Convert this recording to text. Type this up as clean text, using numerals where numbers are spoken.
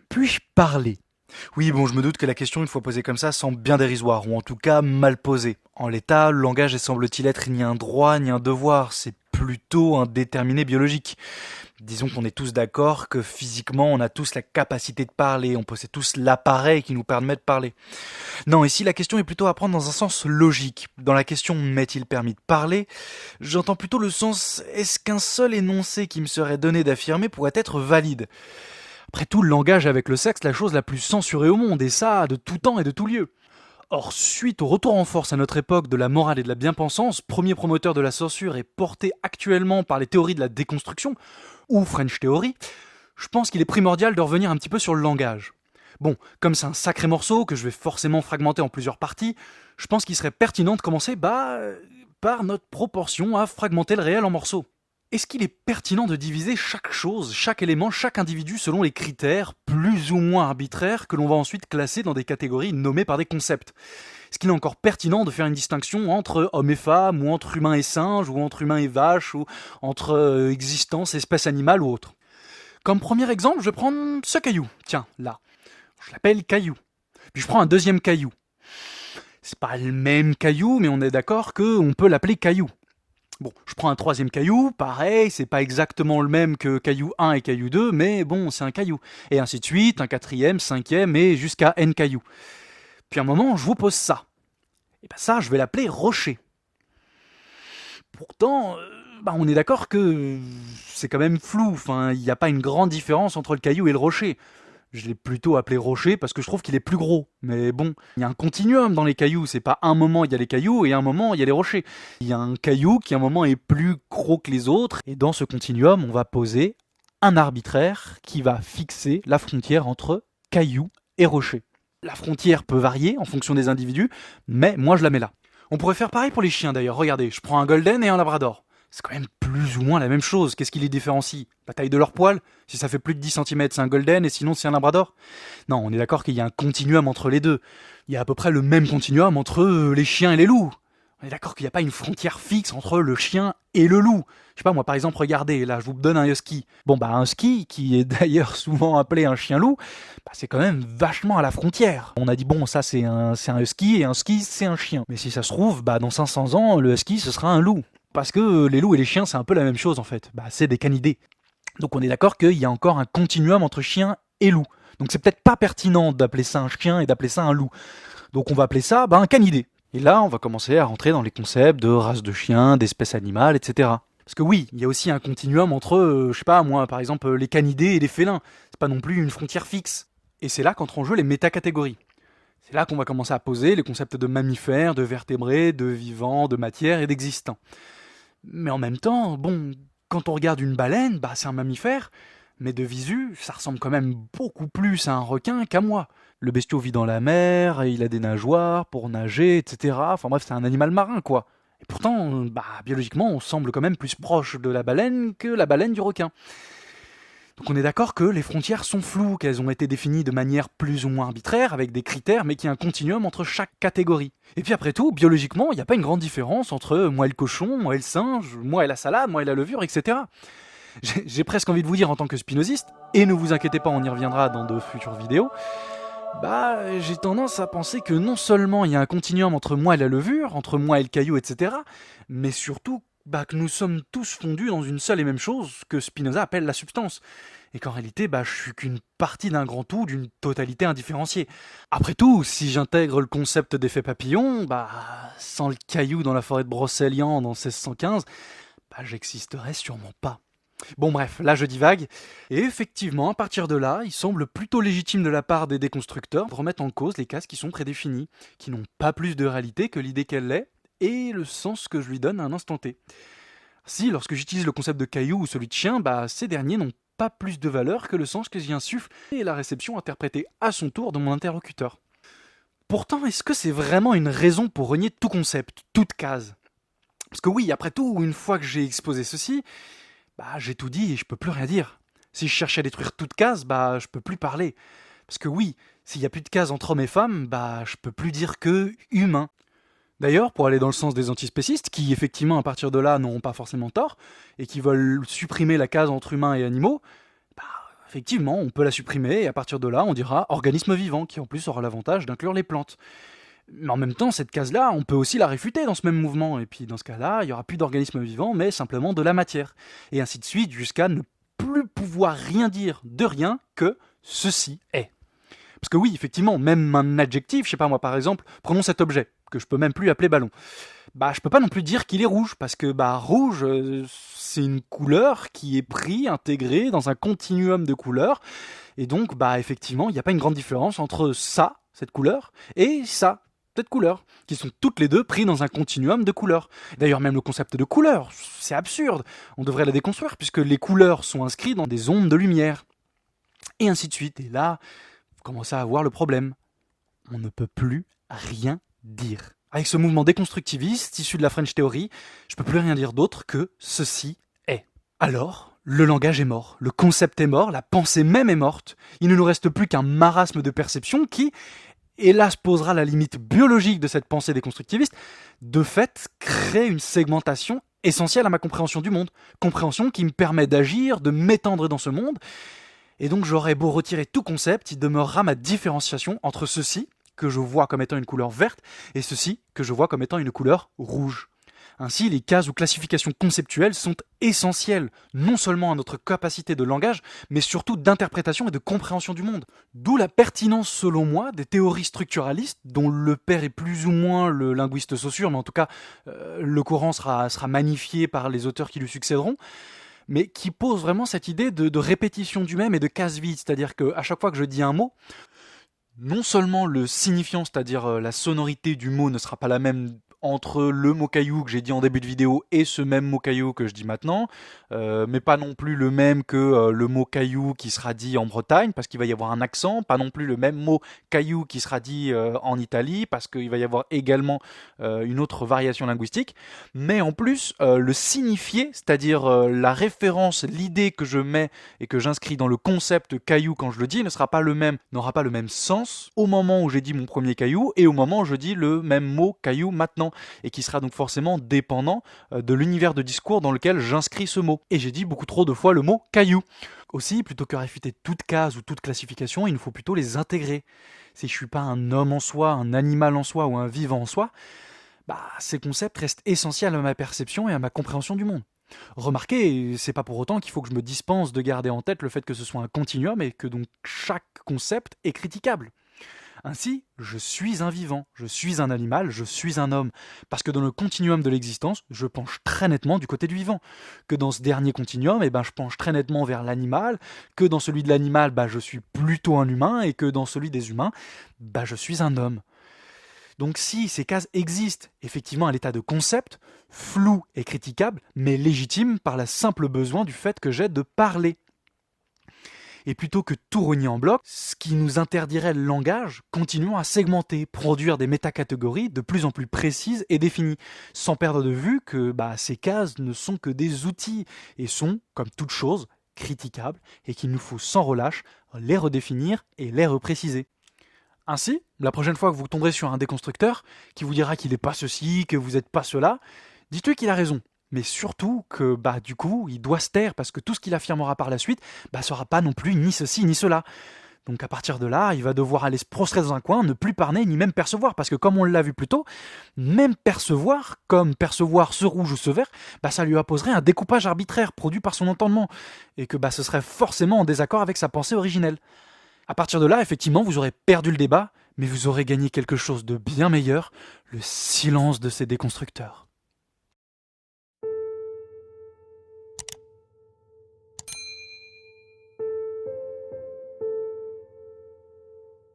Puis-je parler? Oui, bon, je me doute que la question, une fois posée comme ça, semble bien dérisoire, ou en tout cas mal posée. En l'état, le langage ne semble-t-il être ni un droit ni un devoir, c'est plutôt un déterminé biologique. Disons qu'on est tous d'accord que physiquement, on a tous la capacité de parler, on possède tous l'appareil qui nous permet de parler. Non, ici, la question est plutôt à prendre dans un sens logique. Dans la question m'est-il permis de parler, j'entends plutôt le sens est-ce qu'un seul énoncé qui me serait donné d'affirmer pourrait être valide? Après tout, le langage est avec le sexe la chose la plus censurée au monde, et ça, de tout temps et de tout lieu. Or, suite au retour en force à notre époque de la morale et de la bien-pensance, premier promoteur de la censure et porté actuellement par les théories de la déconstruction, ou French Theory, je pense qu'il est primordial de revenir un petit peu sur le langage. Bon, comme c'est un sacré morceau que je vais forcément fragmenter en plusieurs parties, je pense qu'il serait pertinent de commencer par notre proportion à fragmenter le réel en morceaux. Est-ce qu'il est pertinent de diviser chaque chose, chaque élément, chaque individu selon les critères plus ou moins arbitraires que l'on va ensuite classer dans des catégories nommées par des concepts? Est-ce qu'il est encore pertinent de faire une distinction entre hommes et femmes, ou entre humains et singes, ou entre humains et vaches, ou entre existence, espèce animale ou autre? Comme premier exemple, je vais prendre ce caillou. Tiens, là. Je l'appelle caillou. Puis je prends un deuxième caillou. C'est pas le même caillou, mais on est d'accord qu'on peut l'appeler caillou. Bon, je prends un troisième caillou, pareil, c'est pas exactement le même que caillou 1 et caillou 2, mais bon, c'est un caillou. Et ainsi de suite, un quatrième, cinquième, et jusqu'à n cailloux. Puis à un moment, je vous pose ça. Et ben ça, je vais l'appeler rocher. Pourtant, on est d'accord que c'est quand même flou, enfin, il n'y a pas une grande différence entre le caillou et le rocher. Je l'ai plutôt appelé rocher parce que je trouve qu'il est plus gros. Mais bon, il y a un continuum dans les cailloux. C'est pas un moment il y a les cailloux et un moment il y a les rochers. Il y a un caillou qui à un moment est plus gros que les autres. Et dans ce continuum, on va poser un arbitraire qui va fixer la frontière entre caillou et rocher. La frontière peut varier en fonction des individus, mais moi je la mets là. On pourrait faire pareil pour les chiens d'ailleurs. Regardez, je prends un golden et un labrador. C'est quand même plus ou moins la même chose. Qu'est-ce qui les différencie? La taille de leurs poils? Si ça fait plus de 10 cm, c'est un golden, et sinon c'est un labrador? Non, on est d'accord qu'il y a un continuum entre les deux. Il y a à peu près le même continuum entre les chiens et les loups. On est d'accord qu'il n'y a pas une frontière fixe entre le chien et le loup. Je sais pas, moi par exemple, regardez, là je vous donne un husky. Bon un husky, qui est d'ailleurs souvent appelé un chien-loup, c'est quand même vachement à la frontière. On a dit bon, ça c'est un husky, et un husky c'est un chien. Mais si ça se trouve, dans 500 ans, le husky ce sera un loup. Parce que les loups et les chiens, c'est un peu la même chose en fait. C'est des canidés. Donc on est d'accord qu'il y a encore un continuum entre chien et loup. Donc c'est peut-être pas pertinent d'appeler ça un chien et d'appeler ça un loup. Donc on va appeler ça un canidé. Et là, on va commencer à rentrer dans les concepts de race de chien, d'espèce animale, etc. Parce que oui, il y a aussi un continuum entre, je sais pas, moi, par exemple, les canidés et les félins. C'est pas non plus une frontière fixe. Et c'est là qu'entrent en jeu les métacatégories. C'est là qu'on va commencer à poser les concepts de mammifères, de vertébrés, de vivants, de matière et d'existants. Mais en même temps, quand on regarde une baleine, c'est un mammifère, mais de visu, ça ressemble quand même beaucoup plus à un requin qu'à moi. Le bestiau vit dans la mer, et il a des nageoires pour nager, etc. Enfin bref, c'est un animal marin, quoi. Et pourtant, biologiquement, on semble quand même plus proche de la baleine que la baleine du requin. Donc on est d'accord que les frontières sont floues, qu'elles ont été définies de manière plus ou moins arbitraire, avec des critères, mais qu'il y a un continuum entre chaque catégorie. Et puis après tout, biologiquement, il n'y a pas une grande différence entre moi et le cochon, moi et le singe, moi et la salade, moi et la levure, etc. J'ai presque envie de vous dire en tant que spinoziste, et ne vous inquiétez pas, on y reviendra dans de futures vidéos, j'ai tendance à penser que non seulement il y a un continuum entre moi et la levure, entre moi et le caillou, etc., mais surtout que nous sommes tous fondus dans une seule et même chose que Spinoza appelle la substance. Et qu'en réalité, je suis qu'une partie d'un grand tout, d'une totalité indifférenciée. Après tout, si j'intègre le concept d'effet papillon, sans le caillou dans la forêt de Brocéliande en 1615, j'existerais sûrement pas. Bon bref, là je divague, et effectivement, à partir de là, il semble plutôt légitime de la part des déconstructeurs de remettre en cause les cases qui sont prédéfinies, qui n'ont pas plus de réalité que l'idée qu'elle est, et le sens que je lui donne à un instant T. Si, lorsque j'utilise le concept de caillou ou celui de chien, ces derniers n'ont pas plus de valeur que le sens que j'y insuffle et la réception interprétée à son tour de mon interlocuteur. Pourtant, est-ce que c'est vraiment une raison pour renier tout concept, toute case? Parce que oui, après tout, une fois que j'ai exposé ceci, j'ai tout dit et je peux plus rien dire. Si je cherche à détruire toute case, je peux plus parler. Parce que oui, s'il y a plus de cases entre hommes et femmes, je peux plus dire que humain. D'ailleurs, pour aller dans le sens des antispécistes, qui effectivement à partir de là n'auront pas forcément tort, et qui veulent supprimer la case entre humains et animaux, effectivement, on peut la supprimer et à partir de là, on dira organisme vivant, qui en plus aura l'avantage d'inclure les plantes. Mais en même temps, cette case-là, on peut aussi la réfuter dans ce même mouvement. Et puis dans ce cas-là, il n'y aura plus d'organisme vivant, mais simplement de la matière. Et ainsi de suite, jusqu'à ne plus pouvoir rien dire de rien que ceci est. Parce que oui, effectivement, même un adjectif, je sais pas moi par exemple, prenons cet objet, que je peux même plus appeler ballon. Bah je peux pas non plus dire qu'il est rouge, parce que bah rouge, c'est une couleur qui est prise, intégrée dans un continuum de couleurs, et donc bah effectivement, il n'y a pas une grande différence entre ça, cette couleur, et ça, cette couleur, qui sont toutes les deux pris dans un continuum de couleurs. D'ailleurs même le concept de couleur, c'est absurde, on devrait la déconstruire, puisque les couleurs sont inscrites dans des ondes de lumière. Et ainsi de suite, et là, vous commencez à voir le problème. On ne peut plus rien dire. Avec ce mouvement déconstructiviste, issu de la French Theory, je peux plus rien dire d'autre que ceci est. Alors, le langage est mort, le concept est mort, la pensée même est morte. Il ne nous reste plus qu'un marasme de perception qui, hélas, posera la limite biologique de cette pensée déconstructiviste, de fait, crée une segmentation essentielle à ma compréhension du monde. Compréhension qui me permet d'agir, de m'étendre dans ce monde. Et donc j'aurais beau retirer tout concept, il demeurera ma différenciation entre ceci, que je vois comme étant une couleur verte, et ceci, que je vois comme étant une couleur rouge. Ainsi, les cases ou classifications conceptuelles sont essentielles, non seulement à notre capacité de langage, mais surtout d'interprétation et de compréhension du monde. D'où la pertinence, selon moi, des théories structuralistes, dont le père est plus ou moins le linguiste Saussure, mais en tout cas, le courant sera magnifié par les auteurs qui lui succéderont, mais qui pose vraiment cette idée de répétition du même et de case vide, c'est-à-dire qu'à chaque fois que je dis un mot, non seulement le signifiant, c'est-à-dire la sonorité du mot ne sera pas la même entre le mot caillou que j'ai dit en début de vidéo et ce même mot caillou que je dis maintenant, mais pas non plus le même que le mot caillou qui sera dit en Bretagne, parce qu'il va y avoir un accent, pas non plus le même mot caillou qui sera dit en Italie, parce qu'il va y avoir également une autre variation linguistique, mais en plus le signifié, c'est-à-dire la référence, l'idée que je mets et que j'inscris dans le concept caillou quand je le dis, ne sera pas le même, n'aura pas le même sens au moment où j'ai dit mon premier caillou et au moment où je dis le même mot caillou maintenant, et qui sera donc forcément dépendant de l'univers de discours dans lequel j'inscris ce mot. Et j'ai dit beaucoup trop de fois le mot caillou. Aussi, plutôt que réfuter toute case ou toute classification, il nous faut plutôt les intégrer. Si je suis pas un homme en soi, un animal en soi ou un vivant en soi, ces concepts restent essentiels à ma perception et à ma compréhension du monde. Remarquez, c'est pas pour autant qu'il faut que je me dispense de garder en tête le fait que ce soit un continuum et que donc chaque concept est critiquable. Ainsi, je suis un vivant, je suis un animal, je suis un homme. Parce que dans le continuum de l'existence, je penche très nettement du côté du vivant. Que dans ce dernier continuum, je penche très nettement vers l'animal. Que dans celui de l'animal, je suis plutôt un humain. Et que dans celui des humains, je suis un homme. Donc si ces cases existent effectivement à l'état de concept, flou et critiquable, mais légitime par le simple besoin du fait que j'ai de parler. Et plutôt que tout renier en bloc, ce qui nous interdirait le langage, continuons à segmenter, produire des métacatégories de plus en plus précises et définies, sans perdre de vue que ces cases ne sont que des outils et sont, comme toute chose, critiquables et qu'il nous faut sans relâche les redéfinir et les repréciser. Ainsi, la prochaine fois que vous tomberez sur un déconstructeur qui vous dira qu'il n'est pas ceci, que vous n'êtes pas cela, dites-lui qu'il a raison. Mais surtout que du coup, il doit se taire parce que tout ce qu'il affirmera par la suite sera pas non plus ni ceci ni cela. Donc à partir de là, il va devoir aller se prostrer dans un coin, ne plus parler ni même percevoir, parce que comme on l'a vu plus tôt, même percevoir, comme percevoir ce rouge ou ce vert, ça lui imposerait un découpage arbitraire produit par son entendement, et que ce serait forcément en désaccord avec sa pensée originelle. À partir de là, effectivement, vous aurez perdu le débat, mais vous aurez gagné quelque chose de bien meilleur, le silence de ces déconstructeurs.